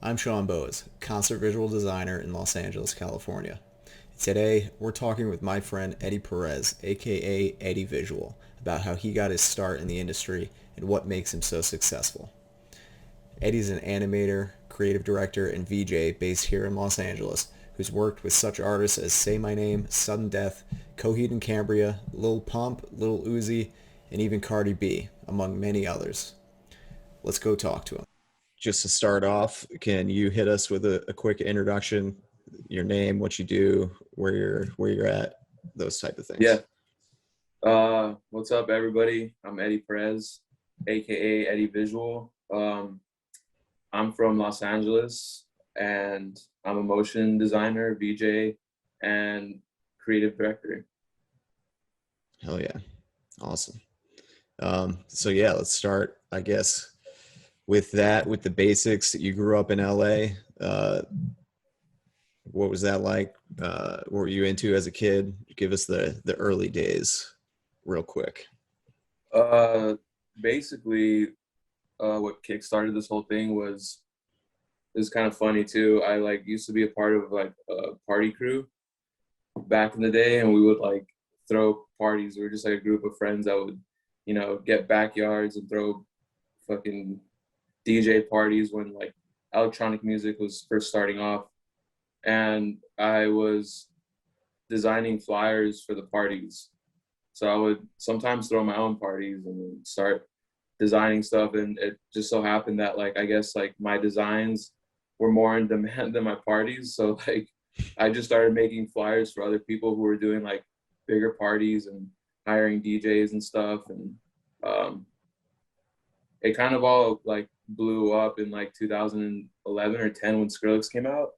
I'm Sean Bowes, concert visual designer in Los Angeles, California. Today, we're talking with my friend Eddie Perez, aka EddieVisual, about how he got his start in the industry and what makes him so successful. Eddie's an animator, creative director, and VJ based here in Los Angeles, who's worked with such artists as Say My Name, Sudden Death, Coheed and Cambria, Lil Pump, Lil Uzi, and even Cardi B, among many others. Let's go talk to him. Just to start off, can you hit us with a quick introduction, your name, what you do, where you're at, those type of things? Yeah. What's up, everybody? I'm Eddie Perez, aka Eddie Visual. I'm from Los Angeles, and I'm a motion designer, VJ, and creative director. Hell yeah, awesome. So yeah, let's start, I guess, with that, with the basics. You grew up in LA. What was that like? What were you into as a kid? Give us the early days, real quick. Uh, Basically, what kickstarted this whole thing was kind of funny too. I like used to be a part of like a party crew back in the day, and we would like throw parties. We were just like a group of friends that would, get backyards and throw fucking DJ parties when like electronic music was first starting off. And I was designing flyers for the parties. So I would sometimes throw my own parties and then start designing stuff. And it just so happened that like I guess like my designs were more in demand than my parties. So like I just started making flyers for other people who were doing like bigger parties and hiring DJs and stuff. And um, it kind of all like blew up in like 2011 or 10 when Skrillex came out,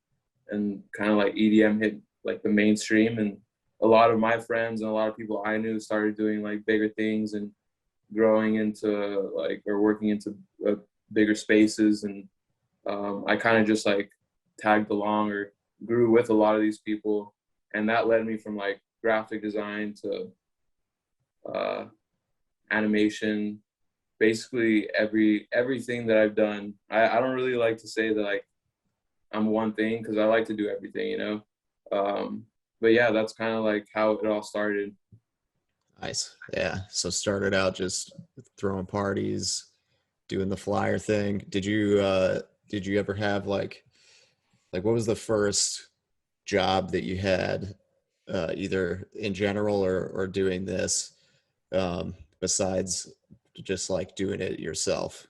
and kind of like EDM hit like the mainstream. And a lot of my friends and a lot of people I knew started doing like bigger things and growing into like or working into bigger spaces. And I kind of just like tagged along or grew with a lot of these people, and that led me from like graphic design to uh, animation, basically everything that I've done. I don't really like to say that like I'm one thing because I like to do everything, but yeah, that's kind of like how it all started. Nice. Yeah. So started out just throwing parties, doing the flyer thing. Did you ever have like what was the first job that you had, either in general or doing this, besides just like doing it yourself?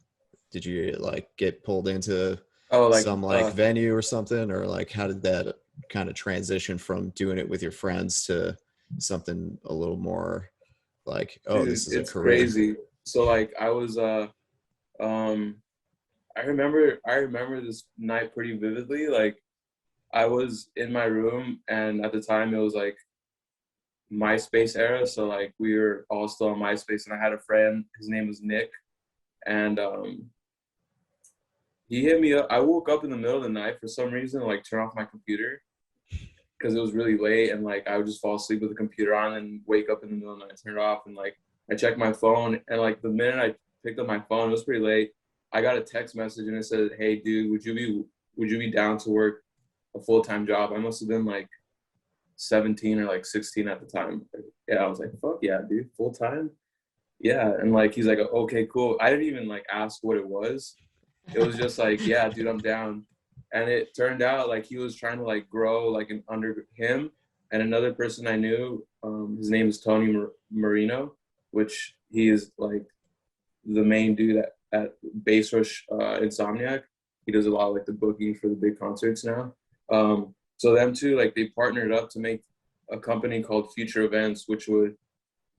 Did you like get pulled into Oh, like some like venue or something, or like how did that kind of transition from doing it with your friends to something a little more like, oh, dude, this is a it's career? crazy. So like I was um I remember this night pretty vividly. Like I was in my room, and at the time it was like MySpace era, so like we were all still on MySpace, and I had a friend, his name was Nick. And he hit me up. I woke up in the middle of the night for some reason, like turn off my computer because it was really late, and like I would just fall asleep with the computer on and wake up in the middle of the night, turn it off, and like I checked my phone, and like the minute I picked up my phone, it was pretty late. I got a text message and it said, "Hey, dude, would you be down to work a full time job?" I must have been like 17 or like 16 at the time. Yeah, I was like, "Fuck yeah, dude, full time." Yeah, and like he's like, "Okay, cool." I didn't even like ask what it was. It was just like, yeah, dude, I'm down. And it turned out like he was trying to like grow like an under him and another person I knew. His name is Tony Marino, which he is like the main dude at Bass Rush Insomniac. He does a lot of like the booking for the big concerts now. So them two, like they partnered up to make a company called Future Events, which would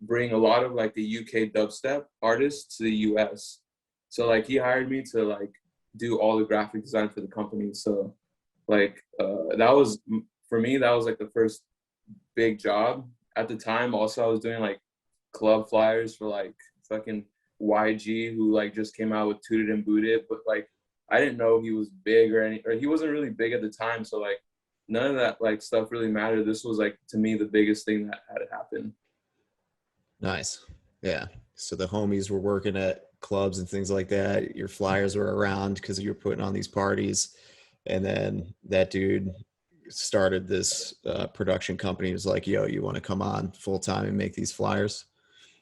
bring a lot of like the UK dubstep artists to the US. So like he hired me to like do all the graphic design for the company. So like that was for me, that was like the first big job at the time. Also, I was doing like club flyers for like fucking YG, who like just came out with Tooted and Booted, but like I didn't know he was big or he wasn't really big at the time. So like none of that like stuff really mattered. This was like to me the biggest thing that had happened. Nice. Yeah. So the homies were working at clubs and things like that. Your flyers were around because you were putting on these parties. And then that dude started this production company. He was like, yo, you want to come on full time and make these flyers?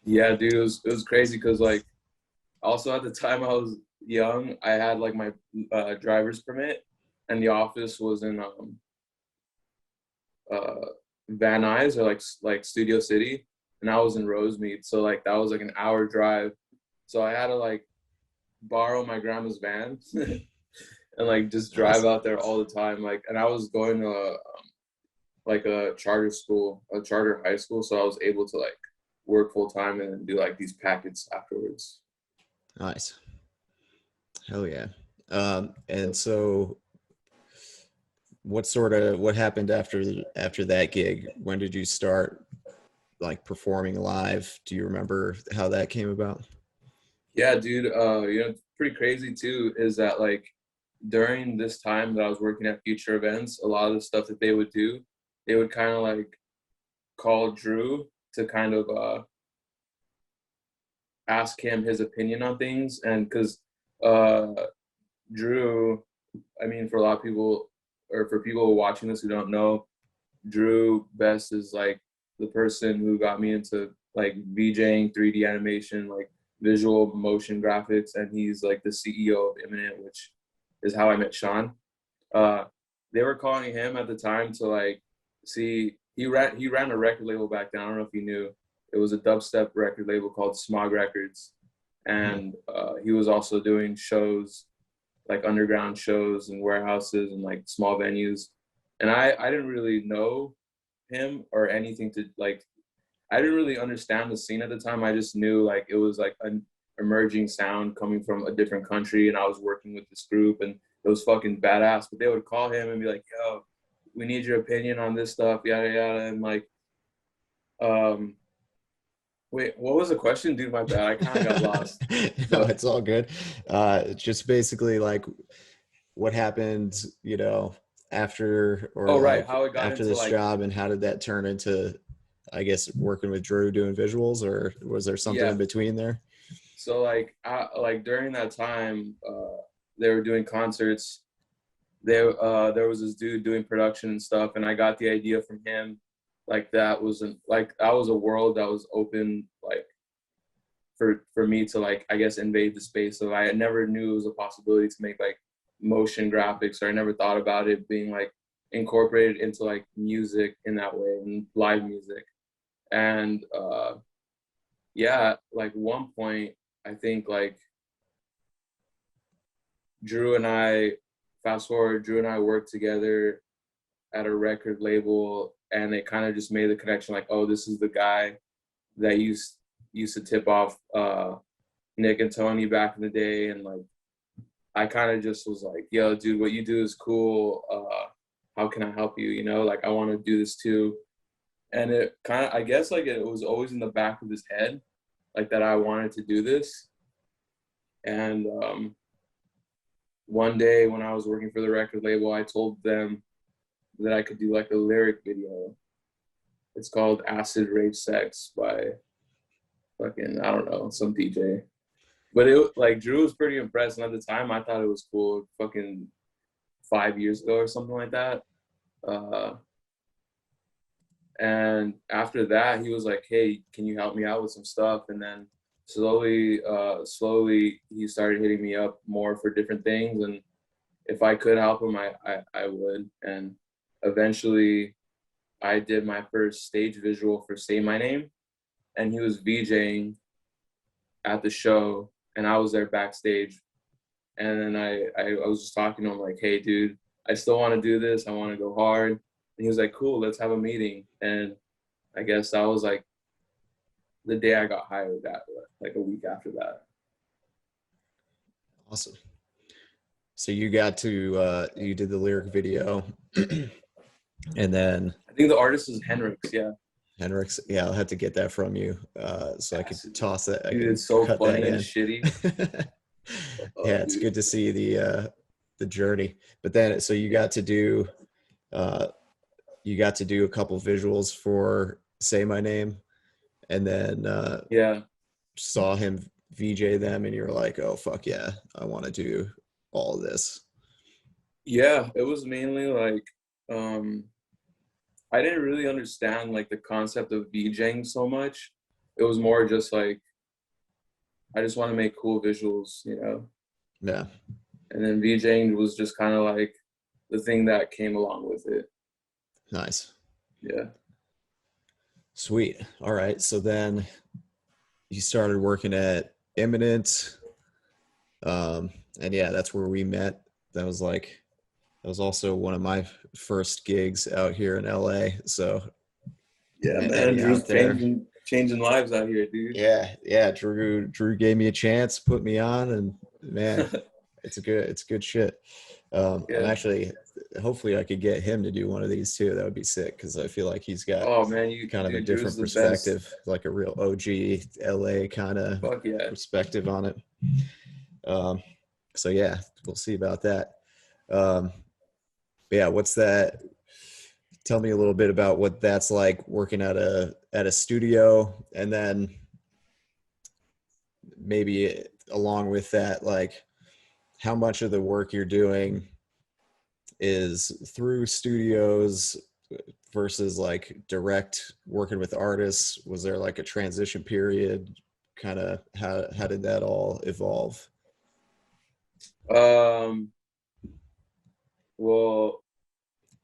Yeah, dude, it was crazy because like also at the time I was young, I had like my driver's permit, and the office was in uh, Van Nuys or like Studio City, and I was in Rosemead, so like that was like an hour drive. So I had to like borrow my grandma's van and like just drive Nice. out there all the time. Like, and I was going to like a charter school, a charter high school, so I was able to like work full time and then do like these packets afterwards. Nice. Hell yeah. And so what happened after that gig? When did you start like performing live? Do you remember how that came about? Yeah, dude. It's pretty crazy too. Is that like during this time that I was working at Future Events, a lot of the stuff that they would do, they would kind of like call Drew to kind of ask him his opinion on things, and because uh, Drew, I mean, for a lot of people, or for people watching this who don't know, Drew Best is like the person who got me into like VJing, 3D animation, like visual motion graphics, and he's like the CEO of Imminent, which is how I met Sean. Uh, they were calling him at the time to like see he ran a record label back then. I don't know if you knew. It was a dubstep record label called Smog Records, Mhm. and he was also doing shows like underground shows and warehouses and like small venues. And I didn't really know him or anything to like I didn't really understand the scene at the time. I just knew like it was like an emerging sound coming from a different country, and I was working with this group, and it was fucking badass. But they would call him and be like, "Yo, we need your opinion on this stuff, yada yada." And like, um, wait, what was the question, dude? My bad. I kind of got lost. No, But it's all good. Just basically like what happened, after or oh right, like how it got after into this like job, and how did that turn into, I guess, working with Drew doing visuals, or was there something yeah. in between there? So like during that time, they were doing concerts. There was this dude doing production and stuff, and I got the idea from him. Like that was a world that was open like for me to like I guess invade the space. So I never knew it was a possibility to make like motion graphics, or I never thought about it being like incorporated into like music in that way and live music. And yeah, like one point I think like Drew and I, fast forward, Drew and I worked together at a record label, and it kind of just made the connection like, oh, this is the guy that used to tip off Nick and Tony back in the day. And like, I kind of just was like, yo, dude, what you do is cool. How can I help you? Like I want to do this too. And it kind of, I guess, like it was always in the back of his head, like that I wanted to do this. And one day when I was working for the record label, I told them that I could do like a lyric video. It's called Acid Rage Sex by fucking, I don't know, some DJ. But it like Drew was pretty impressed, and at the time I thought it was cool. Fucking 5 years ago or something like that. Uh, and after that, he was like, "Hey, can you help me out with some stuff?" And then slowly, he started hitting me up more for different things, and if I could help him, I would. And eventually, I did my first stage visual for Say My Name, and he was VJing at the show, and I was there backstage. And then I was just talking to him like, hey, dude, I still want to do this. I want to go hard. And he was like, cool, let's have a meeting. And I guess that was like the day I got hired, that like a week after that. Awesome. So you did the lyric video, and then I think the artist is Henrix. Yeah. Henrik's, yeah, I'll have to get that from you, so I could Acid. toss that. I Dude, can it's so cut that funny and in. shitty. Yeah, Oh, it's dude. good to see the journey. But then, so uh, you got to do a couple visuals for Say My Name, and then Yeah. saw him VJ them, and you're like, oh fuck yeah, I want to do all of this. Yeah, it was mainly like um I didn't really understand like the concept of VJing so much. It was more just like I just want to make cool visuals, you know. Yeah. And then VJing was just kind of like the thing that came along with it. Nice. Yeah. Sweet. All right. So then you started working at Imminent. Um, and yeah, that's where we met. That was like, that was also one of my first gigs out here in LA. So Yeah, met man. Eddie Drew's out there. changing lives out here, dude. Yeah, yeah. Drew gave me a chance, put me on, and man, it's good shit. I'm Yeah. actually, hopefully I could get him to do one of these too. That would be sick because I feel like he's got Oh man, you kind of a dude, Drew's different the best. perspective, like a real OG LA kind of Fuck yeah. perspective on it. Um, so yeah, we'll see about that. Um, yeah, what's that? Tell me a little bit about what that's like working at a studio, and then maybe along with that, like how much of the work you're doing is through studios versus like direct working with artists. Was there like a transition period? Kind of how did that all evolve? Um. Well,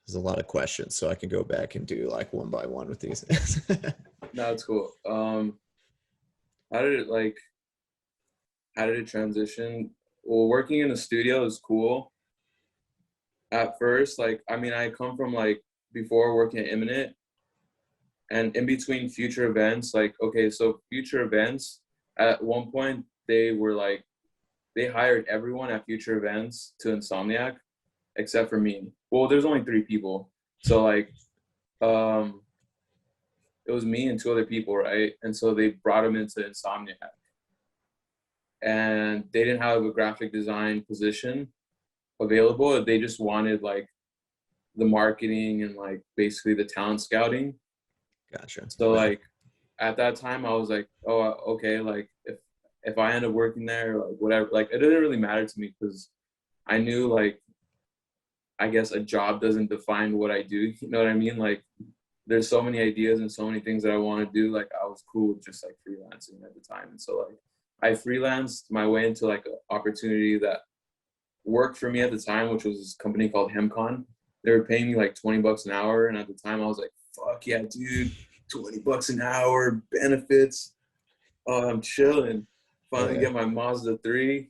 There's a lot of questions, so I can go back and do like one by one with these. no, it's cool. How did it like? How did it transition? Well, working in a studio is cool at first. Like, I mean, I come from like before working at Imminent, and in between future events. Like, okay, so future events. At one point, they were like they hired everyone at future events to Insomniac except for me. Well, there's only 3 people, so like um it was me and 2 other people, right? And so they brought him into Insomniac, and they didn't have a graphic design position available. They just wanted like the marketing and like basically the talent scouting. Gotcha. So Yeah. like at that time, I was like, oh, okay, like if I end up working there, like whatever, like it didn't really matter to me because I knew like I guess a job doesn't define what I do. You know what I mean? Like there's so many ideas and so many things that I want to do. Like I was cool with just like freelancing at the time. And so like I freelanced my way into like an opportunity that worked for me at the time, which was this company called HemCon. They were paying me like $20 an hour. And at the time I was like, fuck yeah, dude, $20 an hour, benefits. Oh, I'm chilling. Hell Finally yeah. get my Mazda 3.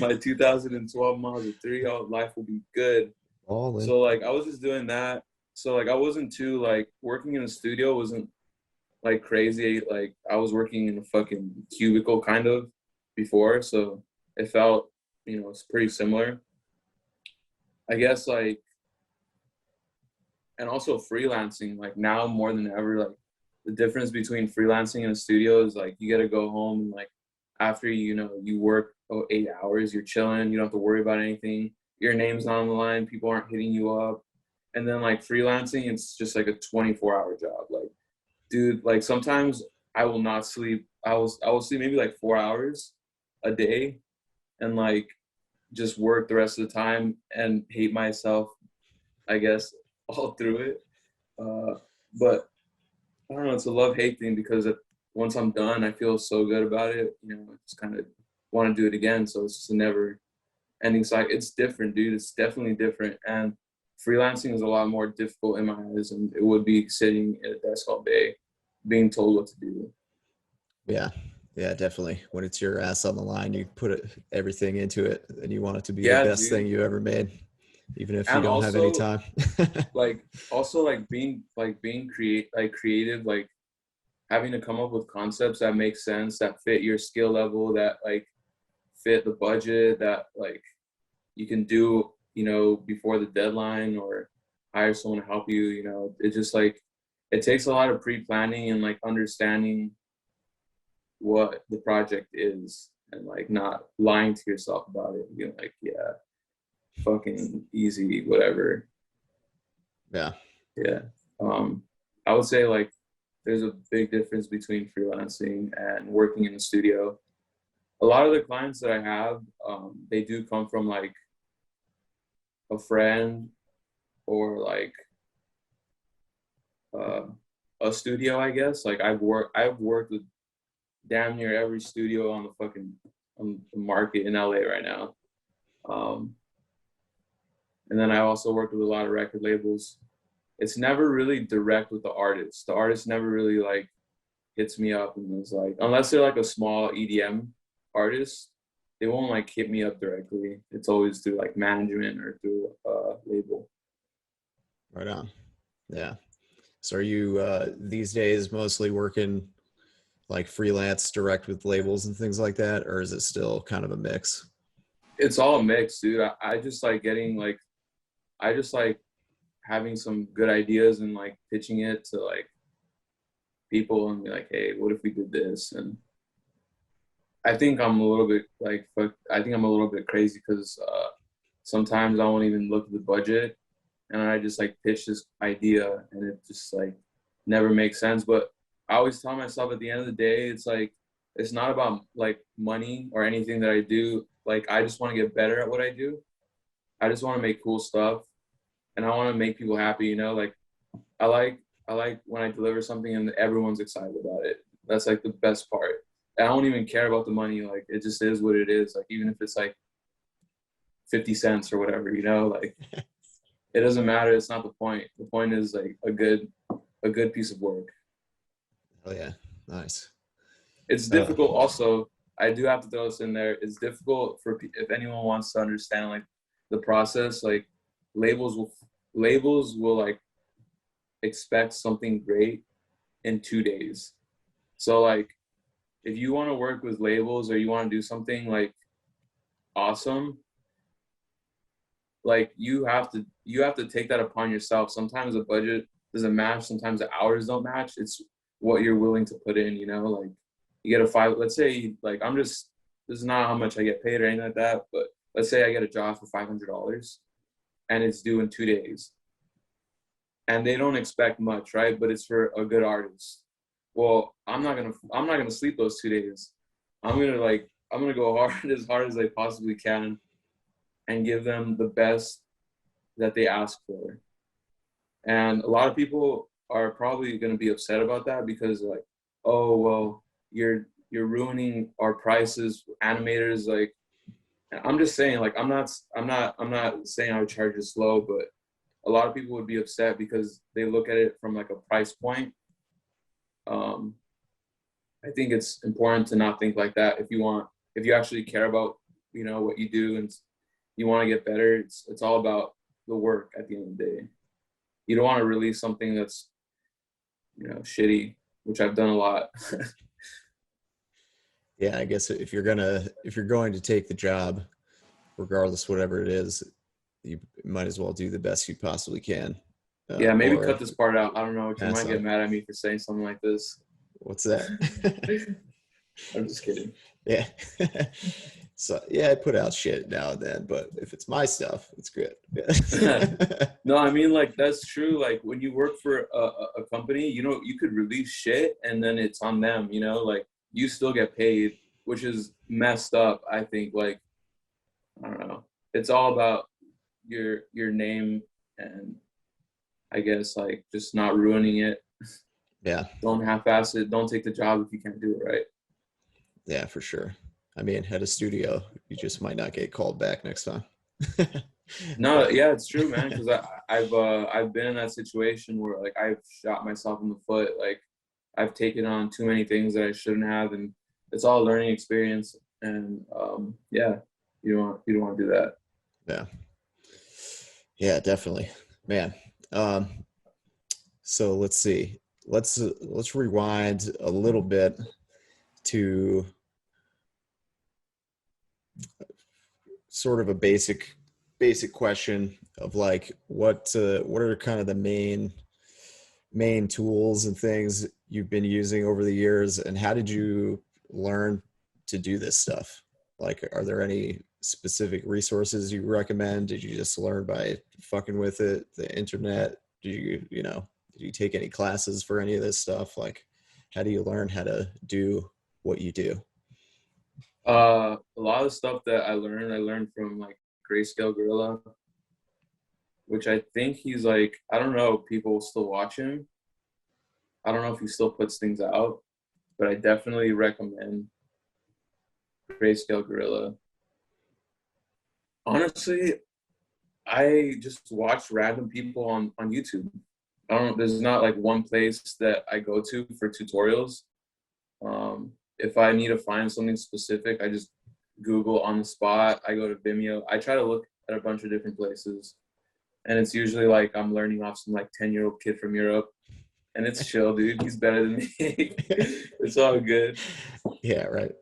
My 2012 Mazda 3. Oh, life will be good. All in. So like I was just doing that. So like I wasn't too like working in a studio wasn't like crazy. Like I was working in a fucking cubicle kind of before, so it felt, it's pretty similar. I guess like and also freelancing, like now more than ever, like the difference between freelancing and a studio is like you gotta go home and like after you work 8 hours, you're chilling, you don't have to worry about anything. Your name's not on the line, people aren't hitting you up. And then like freelancing, it's just like a 24-hour job. Like, dude, like sometimes I will not sleep. I will sleep maybe like 4 hours a day and like just work the rest of the time and hate myself, I guess, all through it. But I don't know, it's a love hate thing because once I'm done, I feel so good about it. I just kind of want to do it again. So it's just a never ending cycle. It's different, dude. It's definitely different. And freelancing is a lot more difficult in my eyes than it would be sitting at a desk all day, being told what to do. Yeah. Yeah, definitely. When it's your ass on the line, you put everything into it and you want it to be the Yeah, best thing dude. you ever made, even if you And don't have any also time. being creative, like having to come up with concepts that make sense, that fit your skill level, that like fit the budget, that like you can do, before the deadline or hire someone to help you, it just like it takes a lot of pre-planning and like understanding what the project is and like not lying to yourself about it. Being like, yeah, fucking easy, whatever. Yeah. Yeah. Um, I would say like there's a big difference between freelancing and working in a studio. A lot of the clients that I have, they do come from like a friend or like uh, a studio, I guess. Like I've worked with damn near every studio on the fucking on the market in LA right now. Um, and then I also worked with a lot of record labels. It's never really direct with the artist. The artist never really like hits me up and is like, unless they're like a small EDM artist, they won't like hit me up directly. It's always through like management or through a label. Right on. Yeah. So are you these days mostly working like freelance direct with labels and things like that, or is it still kind of a mix? It's all mixed, dude. I just like getting like I just like having some good ideas and like pitching it to like people and be like, hey, what if we did this? And I think I'm a little bit like I think I'm a little bit crazy because sometimes I won't even look at the budget and I just like pitch this idea and it just like never makes sense. But I always tell myself at the end of the day, it's like it's not about like money or anything that I do. Like I just want to get better at what I do. I just want to make cool stuff and I want to make people happy. You know, like I like I like when I deliver something and everyone's excited about it. That's like the best part. I don't even care about the money. Like it just is what it is. Like even if it's like 50 cents or whatever, you know, like it doesn't matter. It's not the point. The point is like a good piece of work. Oh yeah, nice. It's Uh, difficult also. I do have to throw this in there. It's difficult for if anyone wants to understand like the process, like labels will labels will like expect something great in 2 days. So like if you want to work with labels or you want to do something like awesome, like you have to take that upon yourself. Sometimes the budget doesn't match, sometimes the hours don't match. It's what you're willing to put in, you know, like you get a five, let's say like this is not how much I get paid or anything like that, but let's say I get a job for $500 and it's due in 2 days and they don't expect much, right? But it's for a good artist. Well, I'm not gonna sleep those 2 days. I'm gonna go hard as I possibly can and give them the best that they ask for. And a lot of people are probably going to be upset about that because like, oh well, you're ruining our prices, animators. Like, I'm just saying, like, I'm not saying I would charge this low, but a lot of people would be upset because they look at it from like a price point. Um, I think it's important to not think like that. If you actually care about, what you do and you want to get better, it's all about the work at the end of the day. You don't want to release something that's, shitty, which I've done a lot. yeah, I guess if you're going to take the job, regardless whatever it is, you might as well do the best you possibly can. Yeah, maybe Or cut this part out. I don't know. You pass might get on. mad at me for saying something like this. What's that? I'm just kidding. Yeah. So yeah, I put out shit now and then, but if it's my stuff, it's good. Yeah. No, I mean like that's true. Like when you work for a company, you could release shit and then it's on them. Like you still get paid, which is messed up. I think like I don't know. It's all about your name and I guess like just not ruining it. Yeah. Don't half-ass it. Don't take the job if you can't do it right. Yeah, for sure. I mean, at a studio, you just might not get called back next time. No, But yeah, it's true, man. Because I've been in that situation where like I've shot myself in the foot. Like I've taken on too many things that I shouldn't have, and it's all a learning experience. And yeah, you don't want to do that. yeah, yeah, definitely, man. Um, so let's see. Let's rewind a little bit to sort of a basic question of like what are kind of the main tools and things you've been using over the years, and how did you learn to do this stuff? Like, are there any specific resources you recommend? Did you just learn by fucking with it, the internet? Did you take any classes for any of this stuff? Like, how do you learn how to do what you do? A lot of the stuff that I learned from like Grayscale Gorilla. which I think he's like, I don't know, people will still watch him. I don't know if he still puts things out, but I definitely recommend Grayscale Gorilla. Honestly, I just watch random people on YouTube. I don't. There's not like one place that I go to for tutorials. If I need to find something specific, I just Google on the spot. I go to Vimeo. I try to look at a bunch of different places, and it's usually like I'm learning off some like 10-year-old kid from Europe, and it's chill, dude. He's better than me. It's all good. Yeah, right.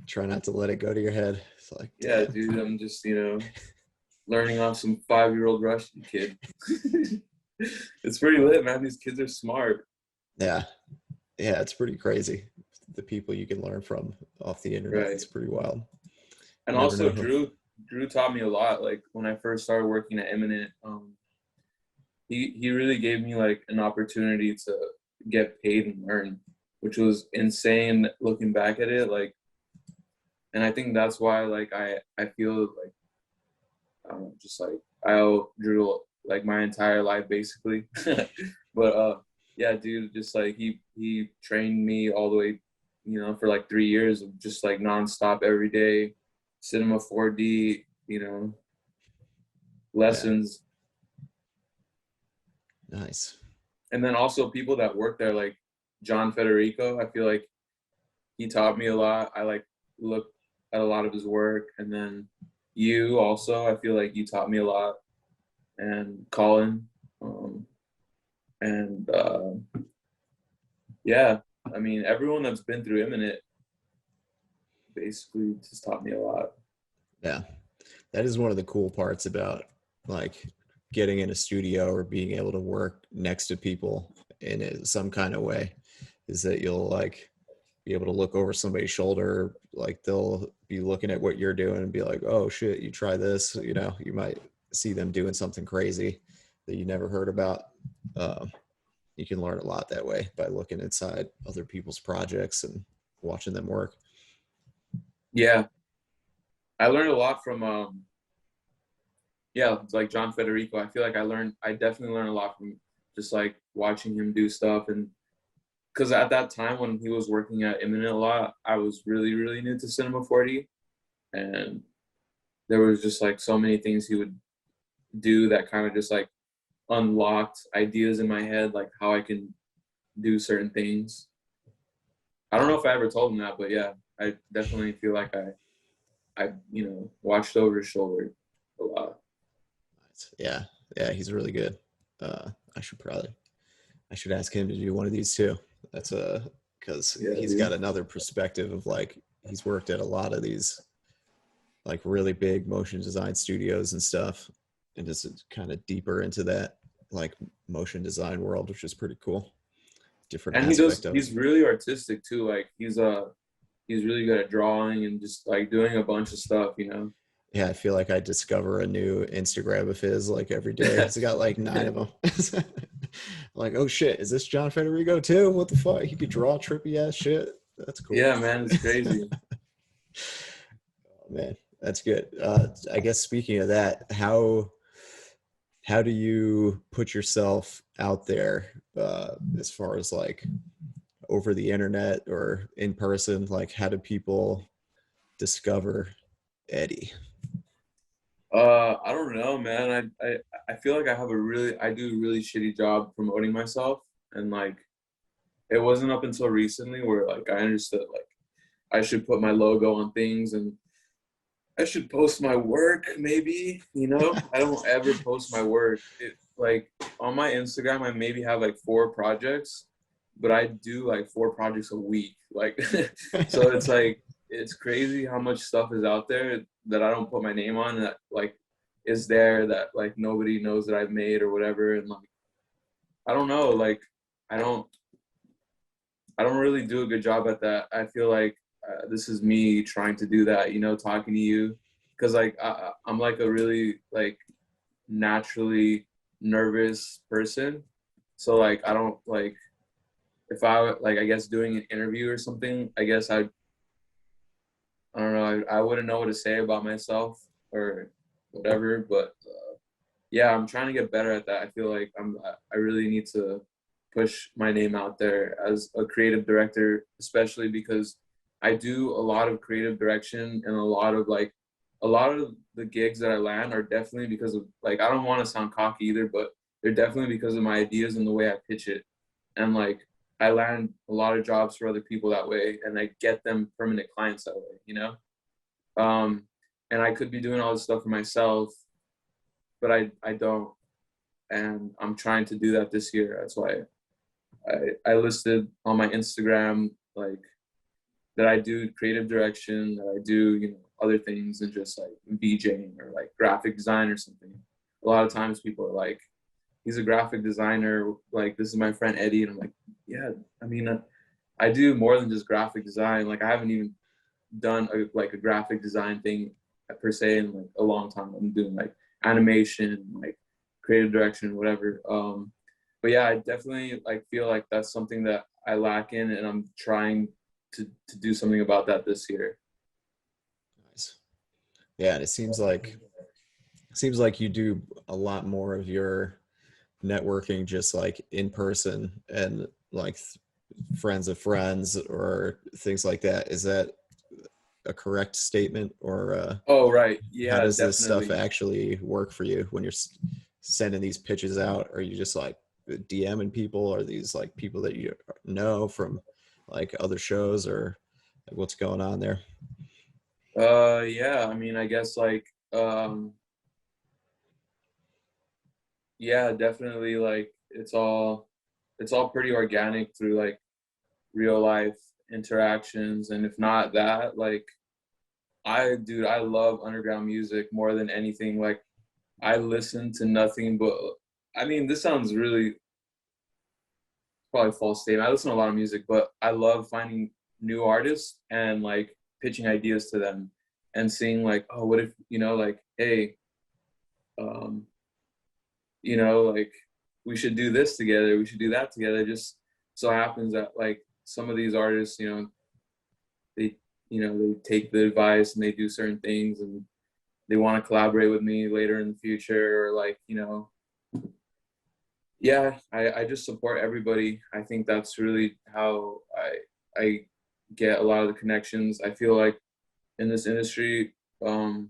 Try not to let it go to your head. It's like, Yeah, damn. dude. I'm just learning off some 5-year-old Russian kid. It's pretty lit, man. These kids are smart. Yeah. Yeah, it's pretty crazy. The people you can learn from off the internet. Right. It's pretty wild. And You never also know who. Drew taught me a lot. Like when I first started working at Eminent, he really gave me like an opportunity to get paid and learn, which was insane looking back at it. Like, and I think that's why like I feel like I don't know, just like I owe Drew like my entire life basically. But yeah, dude, just like he trained me all the way, for like 3 years of just like nonstop every day, cinema 4D, Yeah. lessons. Nice. And then also people that work there, like John Federico, I feel like he taught me a lot. I like looked at a lot of his work. And then you also, I feel like you taught me a lot. And Colin. And yeah, I mean, everyone that's been through Imminent basically just taught me a lot. Yeah. That is one of the cool parts about like getting in a studio or being able to work next to people in some kind of way is that you'll like be able to look over somebody's shoulder, like they'll be looking at what you're doing and be like, oh shit, you try this, you might see them doing something crazy that you never heard about. um, you can learn a lot that way by looking inside other people's projects and watching them work. Yeah, I learned a lot from yeah, like John Federico. I feel like I definitely learned a lot from just like watching him do stuff. And because at that time when he was working at Imminent a lot, I was really, really new to Cinema 4D. And there was just like so many things he would do that kind of just like unlocked ideas in my head, like how I can do certain things. I don't know if I ever told him that, but yeah, I definitely feel like I watched over his shoulder a lot. Yeah, yeah, he's really good. uh, I should probably I should ask him to do one of these too. That's because Yeah, he's got dude. another perspective of like he's worked at a lot of these like really big motion design studios and stuff, and just kind of deeper into that like motion design world, which is pretty cool. Different And aspect of it. he's really artistic too. Like he's really good at drawing and just like doing a bunch of stuff. Yeah, I feel like I discover a new Instagram of his like every day. He's got like 9 of them. Like, oh shit, is this John Federico too? What the fuck? He could draw trippy ass shit. That's cool. Yeah, man, it's crazy. Oh, man, that's good. I guess speaking of that, how do you put yourself out there as far as like over the internet or in person? Like, how do people discover Eddie? I don't know, man. I feel like I do a really shitty job promoting myself, and like it wasn't up until recently where like I understood like I should put my logo on things and I should post my work maybe. I don't ever post my work. Like on my Instagram I maybe have like 4 projects, but I do like 4 projects a week. Like so it's like it's crazy how much stuff is out there that I don't put my name on that like is there that like nobody knows that I've made or whatever. And like I don't know, like I don't I don't really do a good job at that. I feel like this is me trying to do that, talking to you, because like I'm like a really like naturally nervous person. So like I don't like if I like I guess doing an interview or something. I guess I don't know. I wouldn't know what to say about myself or whatever. But yeah, I'm trying to get better at that. I feel like I really need to push my name out there as a creative director, especially because I do a lot of creative direction, and a lot of the gigs that I land are definitely because of, like, I don't want to sound cocky either, but they're definitely because of my ideas and the way I pitch it. And like I land a lot of jobs for other people that way, and I get them permanent clients that way, you know? Um, and I could be doing all this stuff for myself, but I don't, and I'm trying to do that this year. That's why I listed on my Instagram like that I do creative direction, that I do, you know, other things than just like VJing or like graphic design or something. A lot of times people are like, he's a graphic designer, like this is my friend Eddie, and I'm like, yeah, I mean, I do more than just graphic design. Like I haven't even done a graphic design thing per se in like a long time. I'm doing like animation, like creative direction, whatever. But yeah, I definitely like feel like that's something that I lack in, and I'm trying to do something about that this year. Nice. Yeah, and it seems like you do a lot more of your networking just like in person and like friends of friends or things like that. Is that a correct statement, or Oh right, how yeah, does this stuff definitely. actually work for you when you're sending these pitches out? Are you just like DMing people? Are these like people that you know from like other shows, or like what's going on there? Yeah, I mean, I guess like yeah, definitely like it's all pretty organic through like real life interactions, and if not that, like dude, I love underground music more than anything. Like I listen to nothing but, I mean, this sounds really probably a false statement. I listen to a lot of music, but I love finding new artists and like pitching ideas to them and seeing like, oh, what if, you know, like, hey, um, you know, like we should do this together, we should do that together. Just so happens that like some of these artists, you know, they they take the advice and they do certain things, and they want to collaborate with me later in the future, or like, you know, yeah, I just support everybody. I think that's really how I get a lot of the connections. I feel like in this industry, um,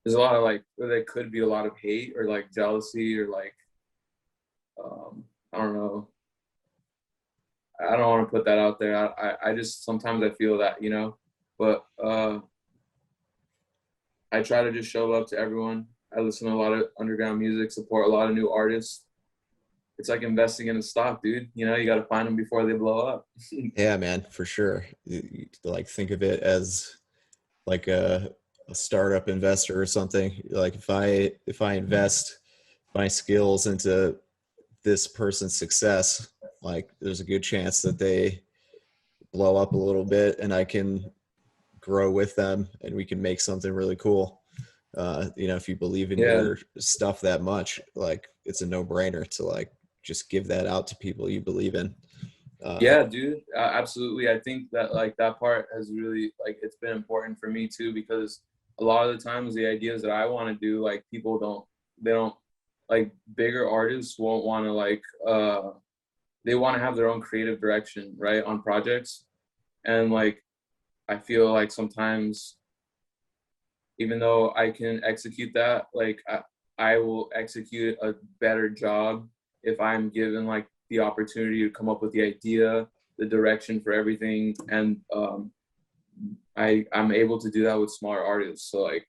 there's a lot of like, there could be a lot of hate or like jealousy or like, I don't know. I don't want to put that out there. I just sometimes I feel that, you know, but I try to just show up to everyone. I listen to a lot of underground music, support a lot of new artists. It's like investing in a stock, dude. You know, you got to find them before they blow up. Yeah, man, for sure. Like think of it as like a startup investor or something. Like if I invest my skills into this person's success, like there's a good chance that they blow up a little bit and I can grow with them and we can make something really cool. If you believe in Yeah. your stuff that much, like it's a no-brainer to like just give that out to people you believe in. Uh, Yeah, dude, absolutely. I think that like that part has really like it's been important for me too, because a lot of the times the ideas that I want to do, like people don't, they don't, like bigger artists won't want to like they want to have their own creative direction, right, on projects. And like I feel like sometimes even though I can execute that, like I will execute a better job if I'm given like the opportunity to come up with the idea, the direction for everything, and I'm able to do that with smaller artists. So like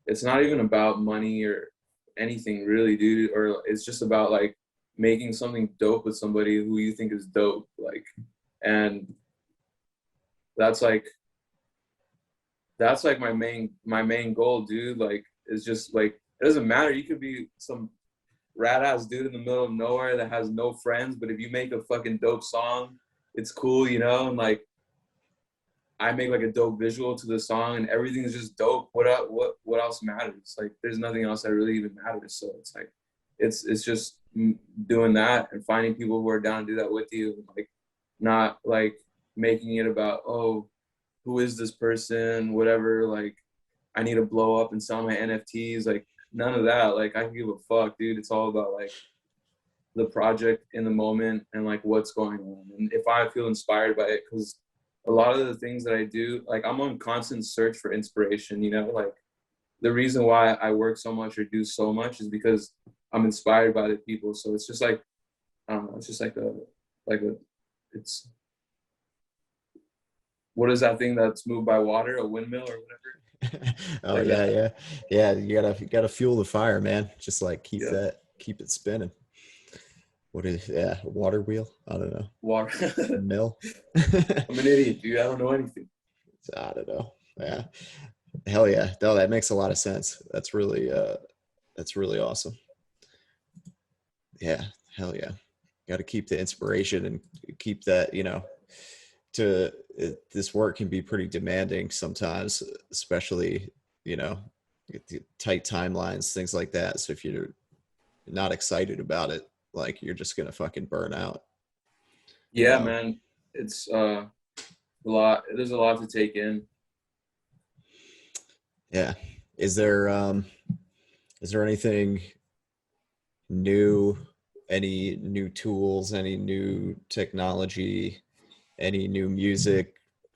it's not even about money or anything really, dude, or it's just about like making something dope with somebody who you think is dope, like, and that's like that's like my main goal, dude. Like it's just like it doesn't matter. You could be some rat ass dude in the middle of nowhere that has no friends, but if you make a fucking dope song, it's cool, you know. And like I make like a dope visual to the song, and everything's just dope. What else matters? Like there's nothing else that really even matters. So it's like it's just doing that and finding people who are down to do that with you, and like not like making it about, oh, who is this person, whatever, like I need to blow up and sell my NFTs. Like none of that. Like I can give a fuck, dude. It's all about like the project in the moment and like what's going on. And if I feel inspired by it, because a lot of the things that I do, like I'm on constant search for inspiration, you know, like the reason why I work so much or do so much is because I'm inspired by the people. So it's just like, I don't know, it's just like a, it's, what is that thing that's moved by water, a windmill or whatever? Oh Like yeah, that. yeah, yeah. You gotta fuel the fire, man. Just like Yeah. keep it spinning. What is yeah, water wheel? I don't know. Water. Mill. I'm an idiot, dude. I don't know anything. I don't know. Yeah. Hell yeah. No, that makes a lot of sense. That's really awesome. Yeah. Hell yeah. Got to keep the inspiration and keep that, this work can be pretty demanding sometimes, especially, you know, the tight timelines, things like that. So if you're not excited about it, like you're just going to fucking burn out, you Yeah, know? man. It's a lot. There's a lot to take in. Yeah. Is there, um, is there anything new, any new tools, any new technology, any new music,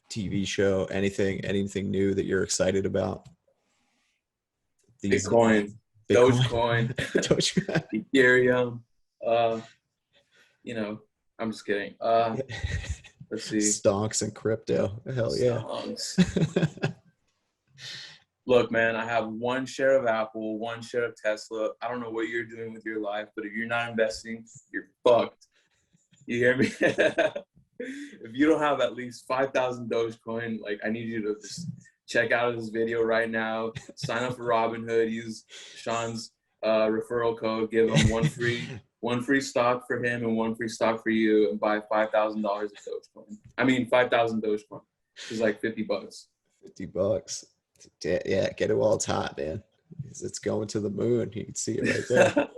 TV show, anything new that you're excited about these Bitcoin, Bitcoin? Dogecoin, Dogecoin. Ethereum. Uh, you know, I'm just kidding. Let's see. Stonks and crypto. Hell yeah. Songs. Look, man, I have one share of Apple, one share of Tesla. I don't know what you're doing with your life, but if you're not investing, you're fucked. You hear me? If you don't have at least 5,000 Dogecoin, like I need you to just check out this video right now. Sign up for Robinhood. Use Sean's referral code. Give him one free stock for him and one free stock for you, and buy $5,000 of Dogecoin. I mean, 5,000 Dogecoin, which is like $50. $50. Yeah, get it while it's hot, man. It's going to the moon. You can see it right there.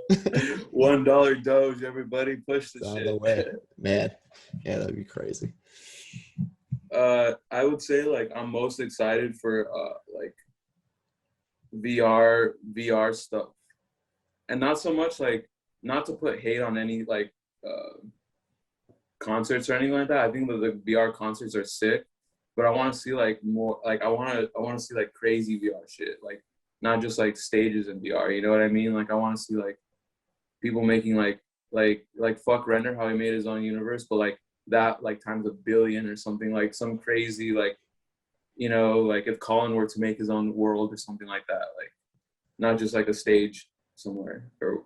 $1 Doge, everybody, push the It's on the shit. way, man. Yeah, that'd be crazy. I would say like I'm most excited for like VR stuff, and not so much like, not to put hate on any like concerts or anything like that. I think that the VR concerts are sick, but I want to see like more, like I want to see like crazy VR shit, like not just like stages in VR. You know what I mean? Like I want to see like people making like fuck Render, how he made his own universe, but like that like times a billion or something, like some crazy like, you know, like if Colin were to make his own world or something like that, like not just like a stage somewhere. Or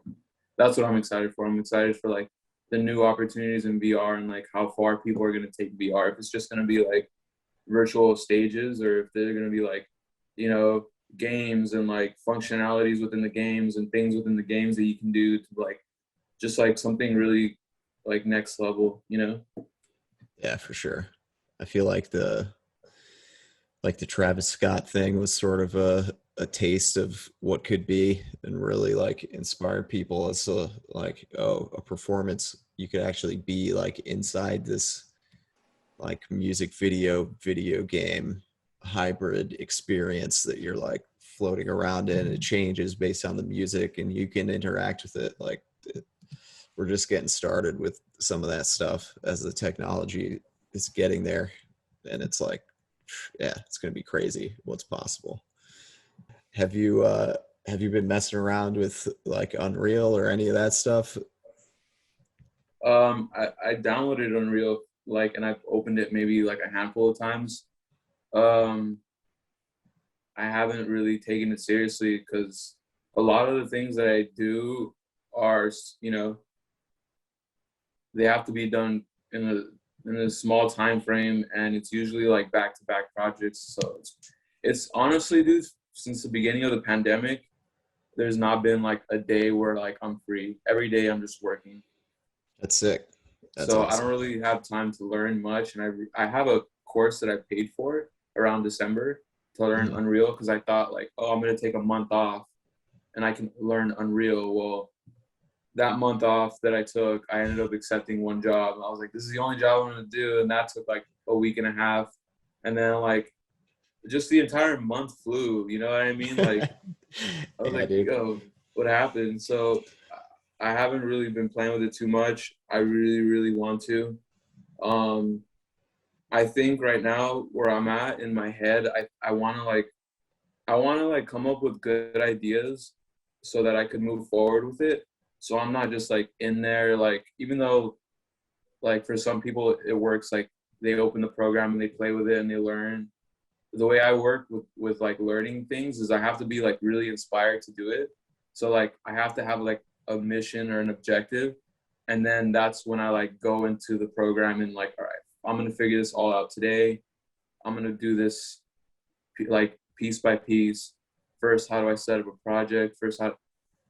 that's what I'm excited for. I'm excited for like the new opportunities in VR and like how far people are going to take VR. If it's just going to be like virtual stages, or if they're going to be like, you know, games and like functionalities within the games and things within the games that you can do to like just like something really like next level, you know? Yeah, for sure. I feel like the Travis Scott thing was sort of a taste of what could be, and really like inspired people as to like, oh, a performance, you could actually be like inside this like music video game hybrid experience that you're like floating around in. It changes based on the music and you can interact with it. Like we're just getting started with some of that stuff as the technology is getting there, and it's like, yeah, it's going to be crazy what's possible. Have you been messing around with like Unreal or any of that stuff? I downloaded Unreal, like, and I've opened it maybe like a handful of times. Um, I haven't really taken it seriously because a lot of the things that I do are, you know, they have to be done in a small time frame, and it's usually like back to back projects. So it's honestly, dude, since the beginning of the pandemic, there's not been like a day where like I'm free. Every day I'm just working. That's sick. That's So I don't awesome. really have time to learn much, and I have a course that I paid for around December to learn Mhm. Unreal, because I thought like, oh, I'm gonna take a month off and I can learn Unreal. Well, that month off that I took, I ended up accepting one job. I was like, this is the only job I'm gonna do, and that took like a week and a half, and then like just the entire month flew. You know what I mean? Like I was Yeah, like, dude. yo, what happened? So I haven't really been playing with it too much. I really, really want to. Um, I think right now where I'm at in my head, I want to like come up with good ideas so that I could move forward with it. So I'm not just like in there like even though like for some people it works like they open the program and they play with it and they learn. The way I work with like learning things is I have to be like really inspired to do it. So like I have to have like a mission or an objective, and then that's when I like go into the program and like, all right, I'm gonna figure this all out today. I'm gonna do this like piece by piece. First, how do I set up a project? First, how?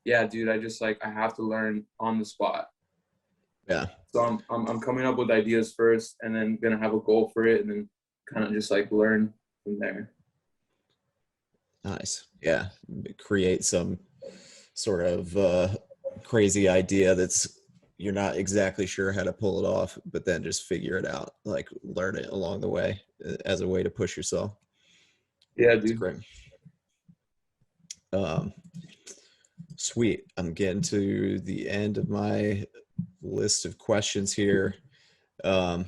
Yeah, dude, I just like I have to learn on the spot. Yeah. So I'm coming up with ideas first, and then gonna have a goal for it, and then kind of just like learn from there. Nice. Yeah. Create some sort of crazy idea that's you're not exactly sure how to pull it off, but then just figure it out, like learn it along the way as a way to push yourself. Yeah, It's dude. great. Um, Sweet. I'm getting to the end of my list of questions here. Um,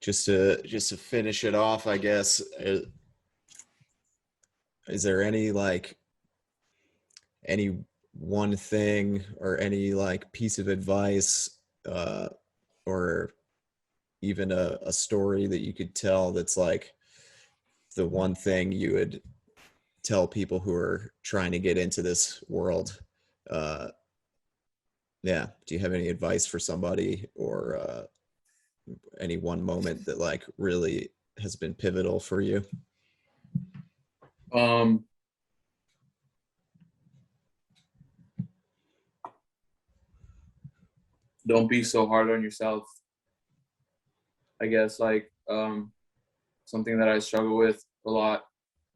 just to finish it off, I guess. Is there any like any one thing or any like piece of advice uh, or even a story that you could tell that's like the one thing you would tell people who are trying to get into this world? Uh, yeah. Do you have any advice for somebody or any one moment that like really has been pivotal for you? Um, don't be so hard on yourself. I guess like something that I struggle with a lot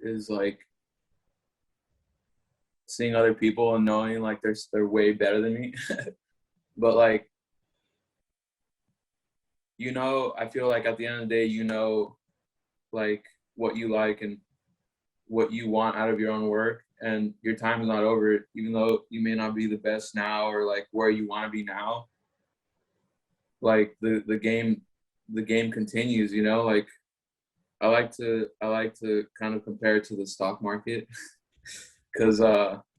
is like seeing other people and knowing like they're way better than me. But like I feel like at the end of the day, like what you like and what you want out of your own work, and your time is not over. Even though you may not be the best now or like where you want to be now, like the game continues. Like I like to kind of compare it to the stock market because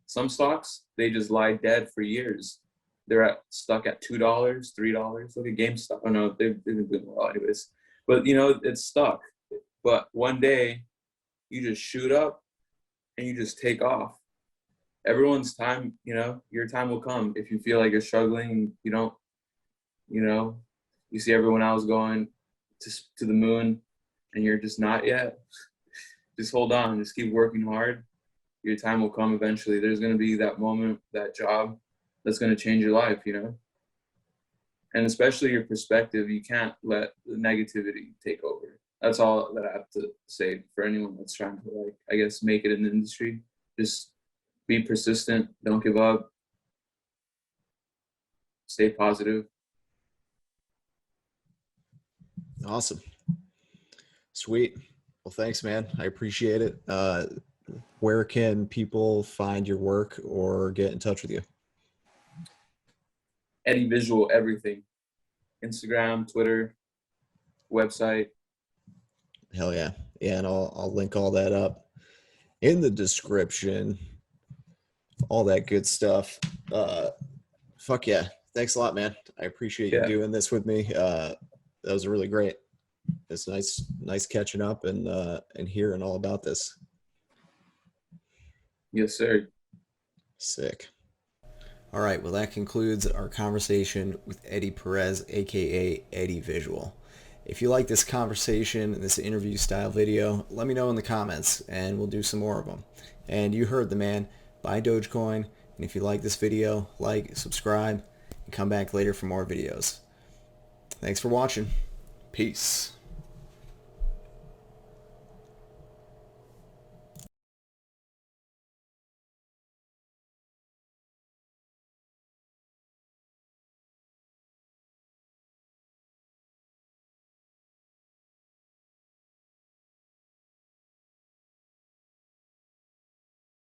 some stocks they just lie dead for years. They're stuck at $2, $3. Look at GameStop. I know they've been doing well anyways, but it's stuck. But one day you just shoot up and you just take off. Everyone's time, your time will come. If you feel like you're struggling, you don't, you know, you see everyone else going to the moon, and you're just not yet. Just hold on. Just keep working hard. Your time will come eventually. There's going to be that moment, that job that's going to change your life. And especially your perspective. You can't let the negativity take over. That's all that I have to say for anyone that's trying to, like, I guess, make it in the industry. Just be persistent. Don't give up. Stay positive. Awesome. Sweet. Well, thanks, man. I appreciate it. Where can people find your work or get in touch with you? EddieVisual, everything. Instagram, Twitter, website. Hell yeah. Yeah, and I'll link all that up in the description. All that good stuff. Fuck yeah. Thanks a lot, man. I appreciate you Yeah. doing this with me. That was really great. It's nice catching up and hearing all about this. Yes, sir. Sick. All right, well, that concludes our conversation with Eddie Perez, aka EddieVisual. If you like this conversation and this interview style video, let me know in the comments and we'll do some more of them. And you heard the man, buy Dogecoin, and if you like this video, like, subscribe, and come back later for more videos. Thanks for watching. Peace.